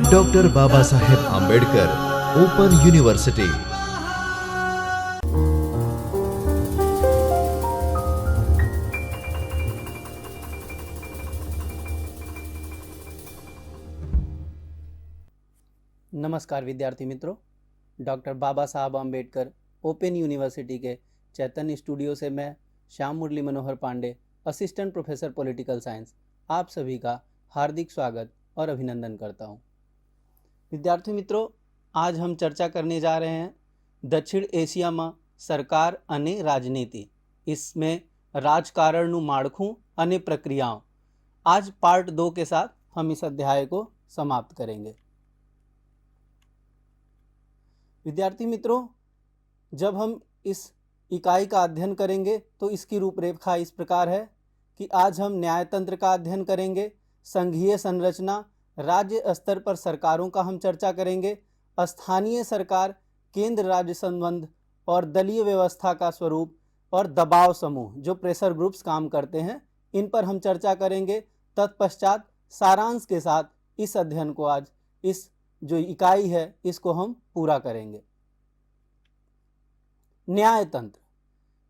Doctor Baba Saheb Ambedkar open university. नमस्कार विद्यार्थी मित्रों, डॉक्टर बाबा साहब आंबेडकर ओपन यूनिवर्सिटी के चैतन्य स्टूडियो से मैं Shyam Murli Manohar Pandey, assistant professor political science, आप सभी का हार्दिक स्वागत और अभिनंदन करता हूं। विद्यार्थी मित्रों, आज हम चर्चा करने जा रहे हैं दक्षिण एशिया में सरकार अने राजनीति, इसमें राजकारणनु माળખું अने प्रक्रियाओं। आज पार्ट 2 के साथ हम इस अध्याय को समाप्त करेंगे। विद्यार्थी मित्रों, जब हम इस इकाई का अध्ययन करेंगे तो इसकी रूपरेखा इस प्रकार है कि आज हम न्यायतंत्र का अध्ययन करेंगे, संघीय संरचना, राज्य स्तर पर सरकारों का हम चर्चा करेंगे, स्थानीय सरकार, केंद्र राज्य संबंध और दलीय व्यवस्था का स्वरूप और दबाव समूह जो प्रेशर ग्रुप्स काम करते हैं, इन पर हम चर्चा करेंगे। तत्पश्चात सारांश के साथ इस अध्ययन को आज इस जो इकाई है इसको हम पूरा करेंगे। न्यायतंत्र।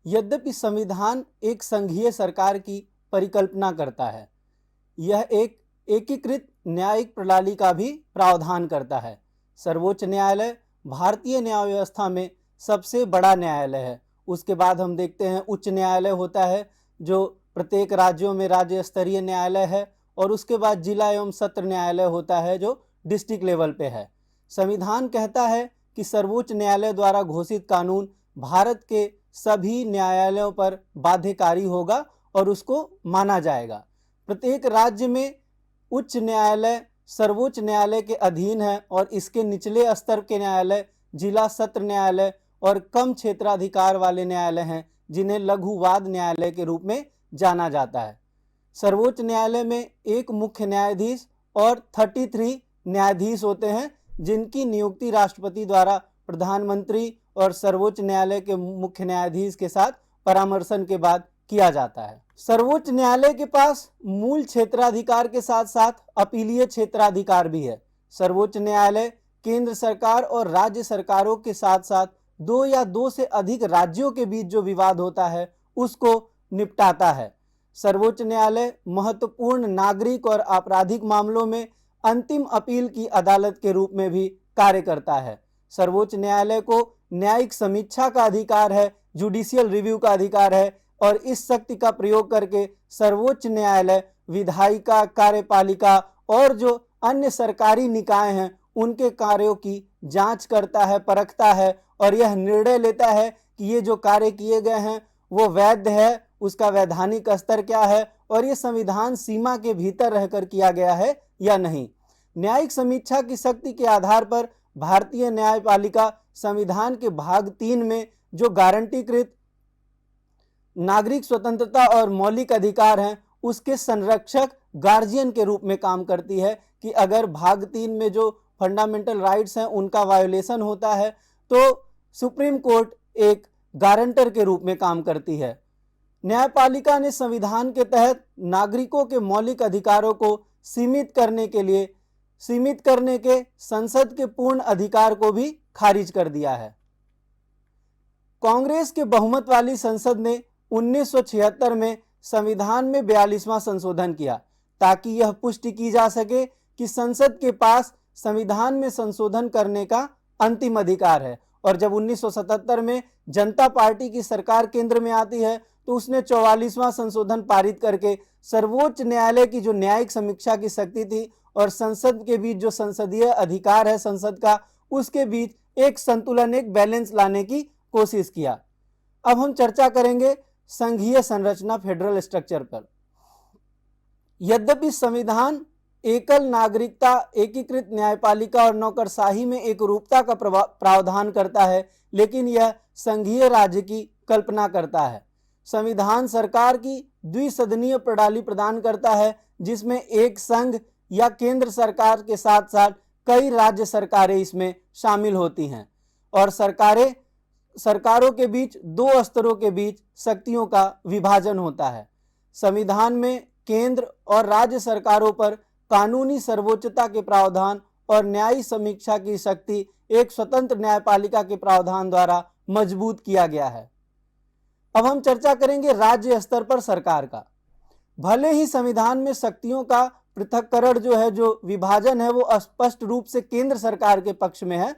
यद्यपि संविधान एक संघीय सरकार की परिकल्पना करता है, यह एक एकीकृत न्यायिक प्रणाली का भी प्रावधान करता है। सर्वोच्च न्यायालय भारतीय न्याय व्यवस्था में सबसे बड़ा न्यायालय है। उसके बाद हम देखते हैं उच्च न्यायालय होता है जो प्रत्येक राज्यों में राज्य स्तरीय न्यायालय है, और उसके बाद जिला एवं सत्र न्यायालय होता है जो डिस्ट्रिक्ट लेवल पे है। संविधान कहता है कि सर्वोच्च न्यायालय द्वारा घोषित कानून भारत के सभी न्यायालयों पर बाध्यकारी होगा और उसको माना जाएगा। प्रत्येक राज्य में उच्च न्यायालय सर्वोच्च न्यायालय के अधीन है और इसके निचले स्तर के न्यायालय जिला सत्र न्यायालय और कम क्षेत्राधिकार वाले न्यायालय हैं, जिन्हें लघुवाद न्यायालय के रूप में जाना जाता है। सर्वोच्च न्यायालय में एक मुख्य न्यायाधीश और 33 न्यायाधीश होते हैं, जिनकी नियुक्ति राष्ट्रपति द्वारा प्रधानमंत्री और सर्वोच्च न्यायालय के मुख्य न्यायाधीश के साथ परामर्शन के बाद किया जाता है। सर्वोच्च न्यायालय के पास मूल क्षेत्राधिकार के साथ साथ अपीलीय क्षेत्राधिकार भी है। सर्वोच्च न्यायालय केंद्र सरकार और राज्य सरकारों के साथ साथ 2 या 2 से अधिक राज्यों के बीच जो विवाद होता है उसको निपटाता है। सर्वोच्च न्यायालय महत्वपूर्ण नागरिक और आपराधिक मामलों में अंतिम अपील की अदालत के रूप में भी कार्य करता है। सर्वोच्च न्यायालय को न्यायिक समीक्षा का अधिकार है, जुडिशियल रिव्यू का अधिकार है, और इस शक्ति का प्रयोग करके सर्वोच्च न्यायालय विधायिका, कार्यपालिका और जो अन्य सरकारी निकाय हैं उनके कार्यों की जांच करता है, परखता है और यह निर्णय लेता है कि ये जो कार्य किए गए हैं वो वैध है, उसका वैधानिक स्तर क्या है और ये संविधान सीमा के भीतर रहकर किया गया है या नहीं। न्यायिक समीक्षा की शक्ति के आधार पर भारतीय न्यायपालिका संविधान के भाग 3 में जो गारंटीकृत नागरिक स्वतंत्रता और मौलिक अधिकार हैं उसके संरक्षक गार्जियन के रूप में काम करती है कि अगर भाग 3 में जो फंडामेंटल राइट्स हैं उनका वायोलेशन होता है तो सुप्रीम कोर्ट एक गारंटर के रूप में काम करती है। न्यायपालिका ने संविधान के तहत नागरिकों के मौलिक अधिकारों को सीमित करने के संसद के पूर्ण अधिकार को भी खारिज कर दिया है। कांग्रेस के बहुमत वाली संसद ने 1976 में संविधान में 42वां संशोधन किया ताकि यह पुष्टि की जा सके कि संसद के पास संविधान में संशोधन करने का अंतिम अधिकार है। और जब 1977 में जनता पार्टी की सरकार केंद्र में आती है तो उसने 44वां संशोधन पारित करके सर्वोच्च न्यायालय की जो न्यायिक समीक्षा की शक्ति थी और संसद के बीच जो संसदीय अधिकार है संसद का, उसके बीच एक संतुलन, एक बैलेंस लाने की कोशिश किया। अब हम चर्चा करेंगे संघीय संरचना, फेडरल स्ट्रक्चर पर। यद्यपि संविधान एकल नागरिकता, एकीकृत न्यायपालिका और नौकरशाही में एक रूपता का प्रावधान करता है, लेकिन यह संघीय राज्य की कल्पना करता है। संविधान सरकार की द्विसदनीय प्रणाली प्रदान करता है जिसमें एक संघ या केंद्र सरकार के साथ साथ कई राज्य सरकारें इसमें शामिल होती हैं और सरकारों के बीच 2 स्तरों के बीच शक्तियों का विभाजन होता है। संविधान में केंद्र और राज्य सरकारों पर कानूनी सर्वोच्चता के प्रावधान और न्यायिक समीक्षा की शक्ति एक स्वतंत्र न्यायपालिका के प्रावधान द्वारा मजबूत किया गया है। अब हम चर्चा करेंगे राज्य स्तर पर सरकार का। भले ही संविधान में शक्तियों का पृथक्करण जो है, जो विभाजन है, वो स्पष्ट रूप से केंद्र सरकार के पक्ष में है,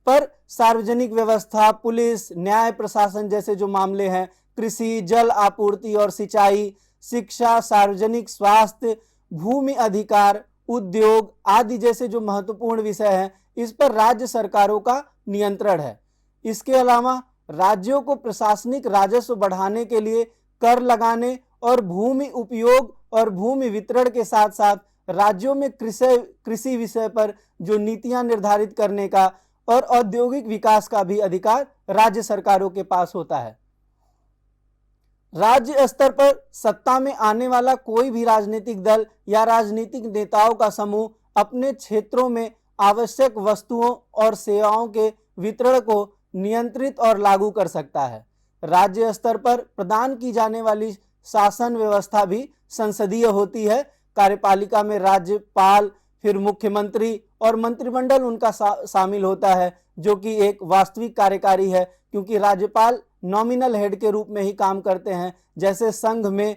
पर सार्वजनिक व्यवस्था, पुलिस, न्याय प्रशासन जैसे जो मामले हैं, कृषि, जल आपूर्ति और सिंचाई, शिक्षा, सार्वजनिक स्वास्थ्य, भूमि अधिकार, उद्योग आदि जैसे जो महत्वपूर्ण विषय हैं, इस पर राज्य सरकारों का नियंत्रण है। इसके अलावा राज्यों को प्रशासनिक राजस्व बढ़ाने के लिए कर लगाने और भूमि उपयोग और भूमि वितरण के साथ साथ राज्यों में कृषि विषय पर जो नीतियां निर्धारित करने का और औद्योगिक विकास का भी अधिकार राज्य सरकारों के पास होता है। राज्य स्तर पर सत्ता में आने वाला कोई भी राजनीतिक दल या राजनीतिक नेताओं का समूह अपने क्षेत्रों में आवश्यक वस्तुओं और सेवाओं के वितरण को नियंत्रित और लागू कर सकता है। राज्य स्तर पर प्रदान की जाने वाली शासन व्यवस्था भी संसदीय होती है। कार्यपालिका में राज्यपाल, फिर मुख्यमंत्री और मंत्रिमंडल उनका शामिल होता है, जो कि एक वास्तविक कार्यकारी है, क्योंकि राज्यपाल नॉमिनल हेड के रूप में ही काम करते हैं। जैसे संघ में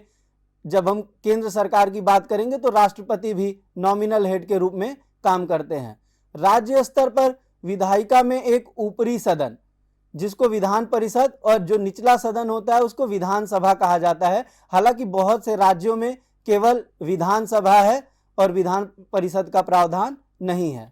जब हम केंद्र सरकार की बात करेंगे तो राष्ट्रपति भी नॉमिनल हेड के रूप में काम करते हैं। राज्य स्तर पर विधायिका में एक ऊपरी सदन, जिसको विधान परिषद, और जो निचला सदन होता है उसको विधानसभा कहा जाता है। हालांकि बहुत से राज्यों में केवल विधानसभा है और विधान परिषद का प्रावधान नहीं है।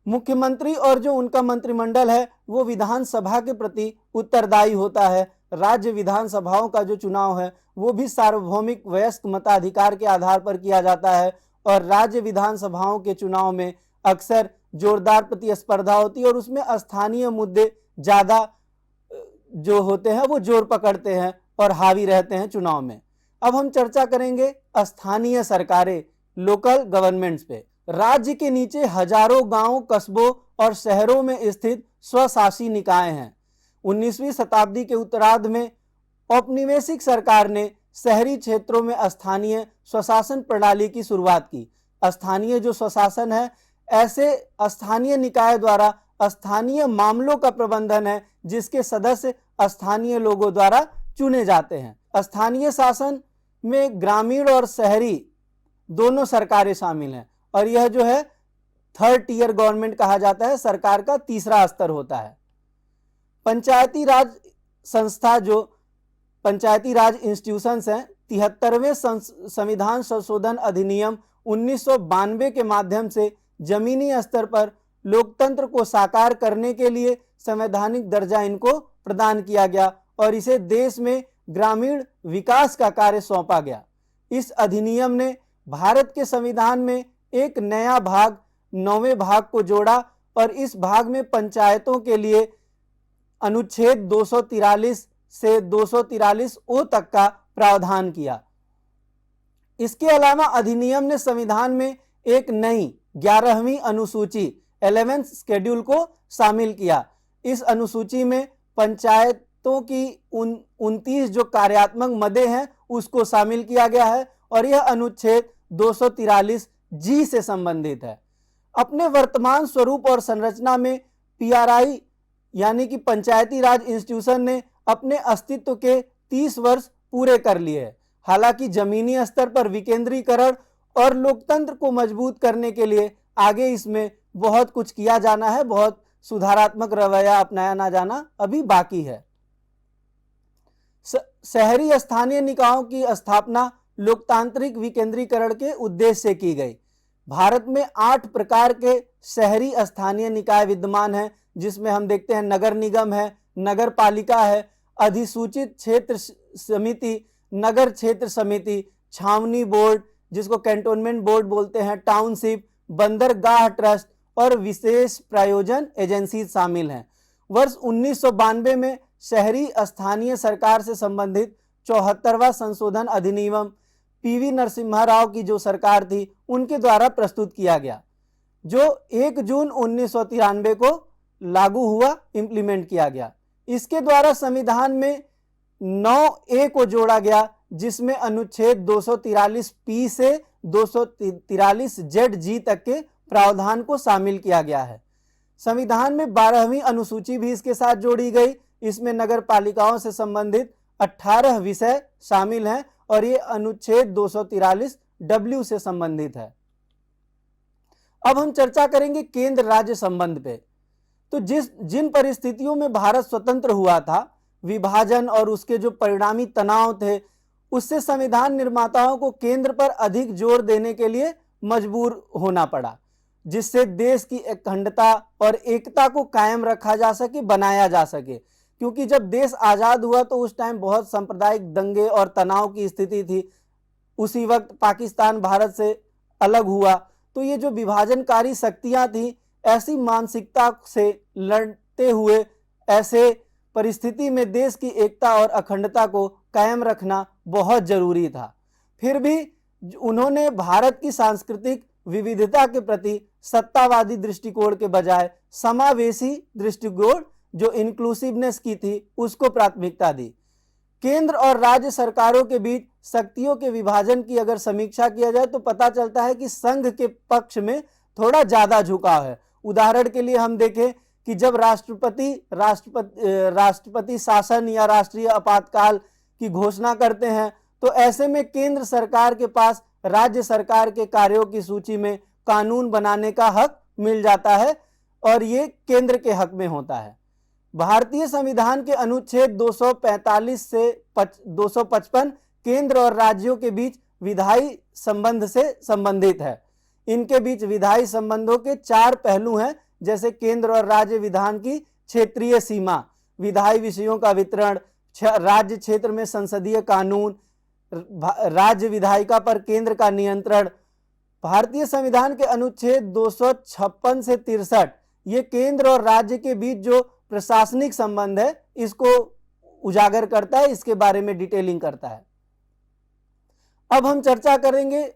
मुख्यमंत्री और जो उनका मंत्रिमंडल है वो विधानसभा के प्रति उत्तरदायी होता है। राज्य विधानसभाओं का जो चुनाव है वो भी सार्वभौमिक वयस्क मताधिकार के आधार पर किया जाता है और राज्य विधानसभाओं के चुनाव में अक्सर जोरदार प्रतिस्पर्धा होती है और उसमें स्थानीय मुद्दे ज़्यादा जो होते हैं वो जोर पकड़ते हैं और हावी रहते हैं चुनाव में। अब हम चर्चा करेंगे स्थानीय सरकारें, लोकल गवर्नमेंट्स पे। राज्य के नीचे हजारों गांव, कस्बों और शहरों में स्थित स्वशासी निकाय हैं। 19वीं शताब्दी के उत्तरार्ध में औपनिवेशिक सरकार ने शहरी क्षेत्रों में स्थानीय स्वशासन प्रणाली की शुरुआत की। स्थानीय जो स्वशासन है, ऐसे स्थानीय निकाय द्वारा स्थानीय मामलों का प्रबंधन है, जिसके सदस्य स्थानीय लोगों द्वारा चुने जाते हैं। स्थानीय शासन में ग्रामीण और शहरी दोनों सरकारें शामिल हैं और यह जो है थर्ड टियर गवर्नमेंट कहा जाता है, सरकार का तीसरा स्तर होता है। पंचायती राज संस्था, जो पंचायती राज इंस्टीट्यूशंस हैं, 73वें संविधान संशोधन अधिनियम 1992 के माध्यम से जमीनी स्तर पर लोकतंत्र को साकार करने के लिए संवैधानिक दर्जा इनको प्रदान किया गया और इसे देश में ग्रामीण विकास का कार्य सौंपा गया। इस अधिनियम ने भारत के संविधान में एक नया भाग, 9वें भाग को जोड़ा और इस भाग में पंचायतों के लिए अनुच्छेद 243 से 243 ओ तक का प्रावधान किया। इसके अलावा अधिनियम ने संविधान में एक नई 11वीं अनुसूची 11th शेड्यूल को शामिल किया। इस अनुसूची में पंचायतों की 29 जो कार्यात्मक मदें हैं उसको शामिल किया गया है और यह अनुच्छेद 243 जी से संबंधित है। अपने वर्तमान स्वरूप और संरचना में पीआरआई यानी कि पंचायती राज इंस्टीट्यूशन ने अपने अस्तित्व के 30 वर्ष पूरे कर लिए हैं। हालांकि जमीनी स्तर पर विकेंद्रीकरण और लोकतंत्र को मजबूत करने के लिए आगे इसमें बहुत कुछ किया जाना है, बहुत सुधारात्मक रवैया अपनाया ना जाना अभी बाकी है। शहरी स्थानीय निकायों की स्थापना लोकतांत्रिक विकेंद्रीकरण के उद्देश्य से की गई। भारत में 8 प्रकार के शहरी स्थानीय निकाय विद्यमान हैं, जिसमें हम देखते हैं नगर निगम है, नगर पालिका है, अधिसूचित क्षेत्र समिति, नगर क्षेत्र समिति, छावनी बोर्ड जिसको कैंटोनमेंट बोर्ड बोलते हैं, टाउनशिप, बंदरगाह ट्रस्ट और विशेष प्रायोजन एजेंसी शामिल हैं। वर्ष 1992 में शहरी स्थानीय सरकार से संबंधित 74वां संशोधन अधिनियम पीवी नरसिम्हा राव की जो सरकार थी उनके द्वारा प्रस्तुत किया गया, जो 1 जून 1993 को लागू हुआ, इम्प्लीमेंट किया गया। इसके द्वारा संविधान में 9A को जोड़ा गया, जिसमें अनुच्छेद 243 पी से 243 जेड जी तक के प्रावधान को शामिल किया गया है। संविधान में 12वीं अनुसूची भी इसके साथ जोड़ी गई। इसमें नगर पालिकाओं से संबंधित 18 विषय शामिल हैं और ये अनुच्छेद 243 डब्ल्यू से संबंधित है। अब हम चर्चा करेंगे केंद्र राज्य संबंध पे। तो जिन परिस्थितियों में भारत स्वतंत्र हुआ था, विभाजन और उसके जो परिणामी तनाव थे, उससे संविधान निर्माताओं को केंद्र पर अधिक जोर देने के लिए मजबूर होना पड़ा, जिससे देश की अखंडता और एकता को कायम रखा जा सके, बनाया जा सके। क्योंकि जब देश आज़ाद हुआ तो उस टाइम बहुत सांप्रदायिक दंगे और तनाव की स्थिति थी। उसी वक्त पाकिस्तान भारत से अलग हुआ, तो ये जो विभाजनकारी शक्तियां थी, ऐसी मानसिकता से लड़ते हुए ऐसे परिस्थिति में देश की एकता और अखंडता को कायम रखना बहुत जरूरी था। फिर भी उन्होंने भारत की सांस्कृतिक विविधता के प्रति सत्तावादी दृष्टिकोण के बजाय समावेशी दृष्टिकोण, जो इंक्लूसिवनेस की थी, उसको प्राथमिकता दी। केंद्र और राज्य सरकारों के बीच शक्तियों के विभाजन की अगर समीक्षा किया जाए तो पता चलता है कि संघ के पक्ष में थोड़ा ज्यादा झुकाव है। उदाहरण के लिए हम देखें कि जब राष्ट्रपति शासन या राष्ट्रीय आपातकाल की घोषणा करते हैं, तो ऐसे में केंद्र सरकार के पास राज्य सरकार के कार्यों की सूची में कानून बनाने का हक मिल जाता है और ये केंद्र के हक में होता है। भारतीय संविधान के अनुच्छेद 245 से 255 केंद्र और राज्यों के बीच विधायी संबंध से संबंधित है। इनके बीच विधायी संबंधों के 4 पहलू हैं, जैसे केंद्र और राज्य विधान की क्षेत्रीय सीमा, विधायी विषयों का वितरण, राज्य क्षेत्र में संसदीय कानून, राज्य विधायिका पर केंद्र का नियंत्रण। भारतीय संविधान के अनुच्छेद 256 से 63 ये केंद्र और राज्य के बीच जो प्रशासनिक संबंध है, इसको उजागर करता है, इसके बारे में डिटेलिंग करता है। अब हम चर्चा करेंगे,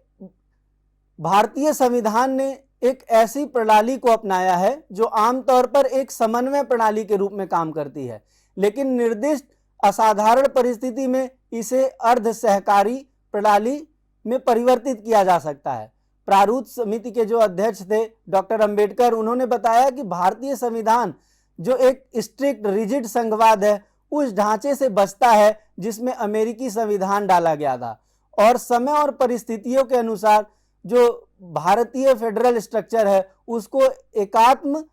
भारतीय संविधान ने एक ऐसी प्रणाली को अपनाया है जो आमतौर पर एक समन्वय प्रणाली के रूप में काम करती है, लेकिन निर्दिष्ट असाधारण परिस्थिति में इसे अर्ध सहकारी प्रणाली में परिवर्तित किया जा सकता है। प्रारूप समिति के जो अध्यक्ष थे डॉक्टर अंबेडकर, उन्होंने बताया कि भारतीय संविधान जो एक स्ट्रिक्ट रिजिड संघवाद है, उस ढांचे से बचता है जिसमें अमेरिकी संविधान डाला गया था, और समय और परिस्थितियों के अनुसार जो भारतीय फेडरल स्ट्रक्चर है उसको एकात्मक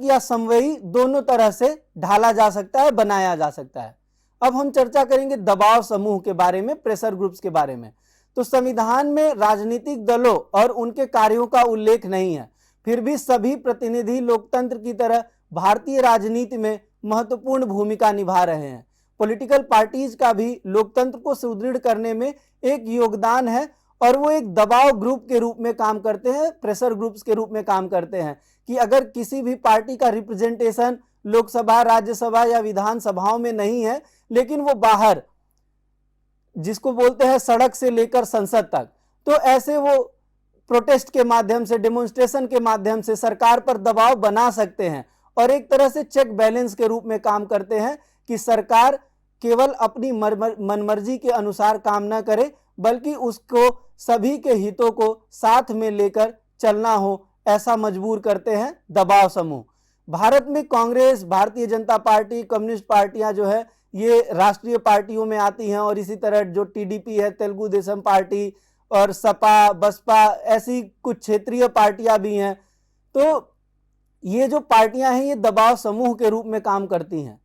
या समवयी दोनों तरह से ढाला जा सकता है, बनाया जा सकता है। अब हम चर्चा करेंगे दबाव समूह के बारे में, प्रेशर ग्रुप्स के बारे में। तो संविधान में राजनीतिक दलों और उनके कार्यों का उल्लेख नहीं है, फिर भी सभी प्रतिनिधि लोकतंत्र की तरह भारतीय राजनीति में महत्वपूर्ण भूमिका निभा रहे हैं। पॉलिटिकल पार्टीज का भी लोकतंत्र को सुदृढ़ करने में एक योगदान है और वो एक दबाव ग्रुप के रूप में काम करते हैं, प्रेशर ग्रुप्स के रूप में काम करते हैं कि अगर किसी भी पार्टी का रिप्रेजेंटेशन लोकसभा, राज्यसभा या विधानसभाओं में नहीं है, लेकिन वो बाहर, जिसको बोलते हैं सड़क से लेकर संसद तक, तो ऐसे वो प्रोटेस्ट के माध्यम से, डेमोन्स्ट्रेशन के माध्यम से सरकार पर दबाव बना सकते हैं और एक तरह से चेक बैलेंस के रूप में काम करते हैं कि सरकार केवल अपनी मनमर्जी के अनुसार काम न करे, बल्कि उसको सभी के हितों को साथ में लेकर चलना हो, ऐसा मजबूर करते हैं दबाव समूह। भारत में कांग्रेस, भारतीय जनता पार्टी, कम्युनिस्ट पार्टियां जो है ये राष्ट्रीय पार्टियों में आती हैं, और इसी तरह जो टीडीपी है, तेलुगु देशम पार्टी, और सपा, बसपा, ऐसी कुछ क्षेत्रीय पार्टियां भी हैं। तो ये जो पार्टियां हैं ये दबाव समूह के रूप में काम करती हैं।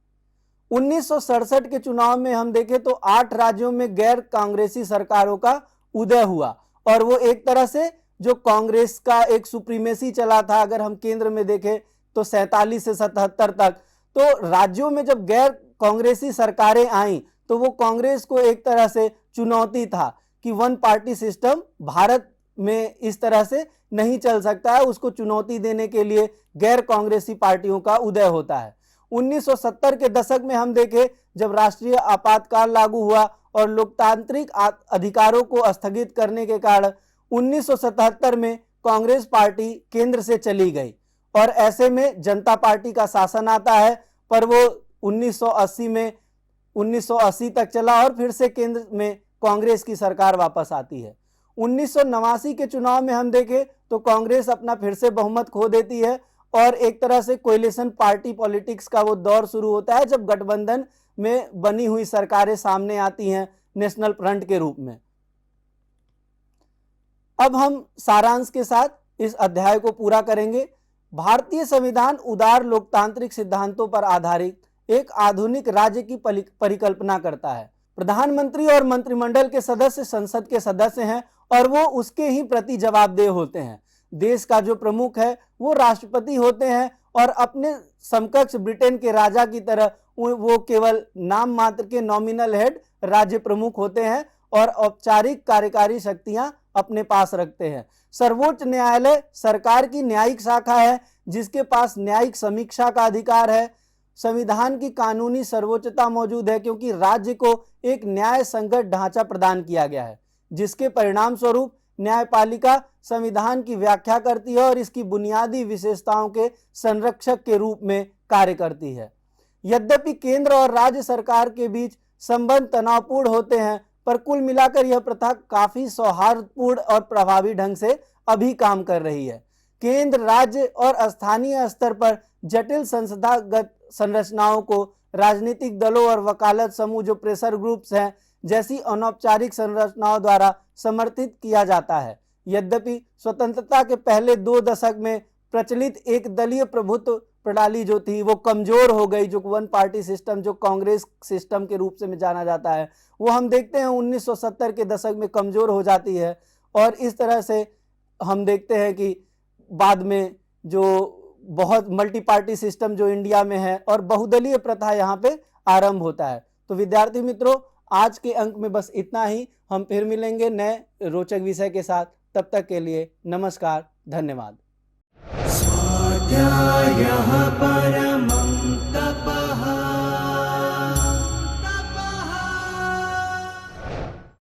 1967 के चुनाव में हम देखें तो 8 राज्यों में गैर कांग्रेसी सरकारों का उदय हुआ, और वो एक तरह से जो कांग्रेस का एक सुप्रीमेसी चला था, अगर हम केंद्र में देखें तो 47 से 77 तक, तो राज्यों में जब गैर कांग्रेसी सरकारें आईं तो वो कांग्रेस को एक तरह से चुनौती था कि वन पार्टी सिस्टम भारत में इस तरह से नहीं चल सकता है। उसको चुनौती देने के लिए गैर कांग्रेसी पार्टियों का उदय होता है। 1970 के दशक में हम देखें, जब राष्ट्रीय आपातकाल लागू हुआ और लोकतांत्रिक अधिकारों को स्थगित करने के कारण 1977 में कांग्रेस पार्टी केंद्र से चली गई, और ऐसे में जनता पार्टी का शासन आता है, पर वो 1980 में 1980 तक चला और फिर से केंद्र में कांग्रेस की सरकार वापस आती है। 1989 के चुनाव में हम देखें तो कांग्रेस अपना फिर से बहुमत खो देती है और एक तरह से कोएलिशन पार्टी पॉलिटिक्स का वो दौर शुरू होता है जब गठबंधन में बनी हुई सरकारें सामने आती हैं नेशनल फ्रंट के रूप में। अब हम सारांश के साथ इस अध्याय को पूरा करेंगे। भारतीय संविधान उदार लोकतांत्रिक सिद्धांतों पर आधारित एक आधुनिक राज्य की परिकल्पना करता है। प्रधानमंत्री और मंत्रिमंडल के सदस्य संसद के सदस्य हैं और वो उसके ही प्रति जवाबदेह होते हैं। देश का जो प्रमुख है वो राष्ट्रपति होते हैं और अपने समकक्ष ब्रिटेन के राजा की तरह वो केवल नाम मात्र के नॉमिनल हेड राज्य प्रमुख होते हैं और औपचारिक कार्यकारी शक्तियां अपने पास रखते हैं। सर्वोच्च न्यायालय सरकार की न्यायिक शाखा है जिसके पास न्यायिक समीक्षा का अधिकार है। संविधान की कानूनी सर्वोच्चता मौजूद है क्योंकि राज्य को एक न्याय संगत ढांचा प्रदान किया गया है, जिसके परिणाम स्वरूप न्यायपालिका संविधान की व्याख्या करती है और इसकी बुनियादी विशेषताओं के संरक्षक के रूप में कार्य करती है। यद्यपि केंद्र और राज्य सरकार के बीच संबंध तनावपूर्ण होते हैं, पर कुल मिलाकर यह प्रथा काफी सौहार्दपूर्ण और प्रभावी ढंग से अभी काम कर रही है। केंद्र, राज्य और स्थानीय स्तर पर जटिल संस्थागत संरचनाओं को राजनीतिक दलों और वकालत समूह जो प्रेशर ग्रुप्स हैं जैसी अनौपचारिक संरचनाओं द्वारा समर्थित किया जाता है। यद्यपि स्वतंत्रता के पहले 2 दशक में प्रचलित एक दलीय प्रभुत्व प्रणाली जो थी वो कमजोर हो गई, जो वन पार्टी सिस्टम जो कांग्रेस सिस्टम के रूप से में जाना जाता है, वो हम देखते हैं 1970 के दशक में कमजोर हो जाती है। और इस तरह से हम देखते हैं कि बाद में जो बहुत मल्टी पार्टी सिस्टम जो इंडिया में है और बहुदलीय प्रथा यहाँ पे आरंभ होता है। तो विद्यार्थी मित्रों, आज के अंक में बस इतना ही। हम फिर मिलेंगे नए रोचक विषय के साथ। तब तक के लिए नमस्कार, धन्यवाद। स्वाध्यायः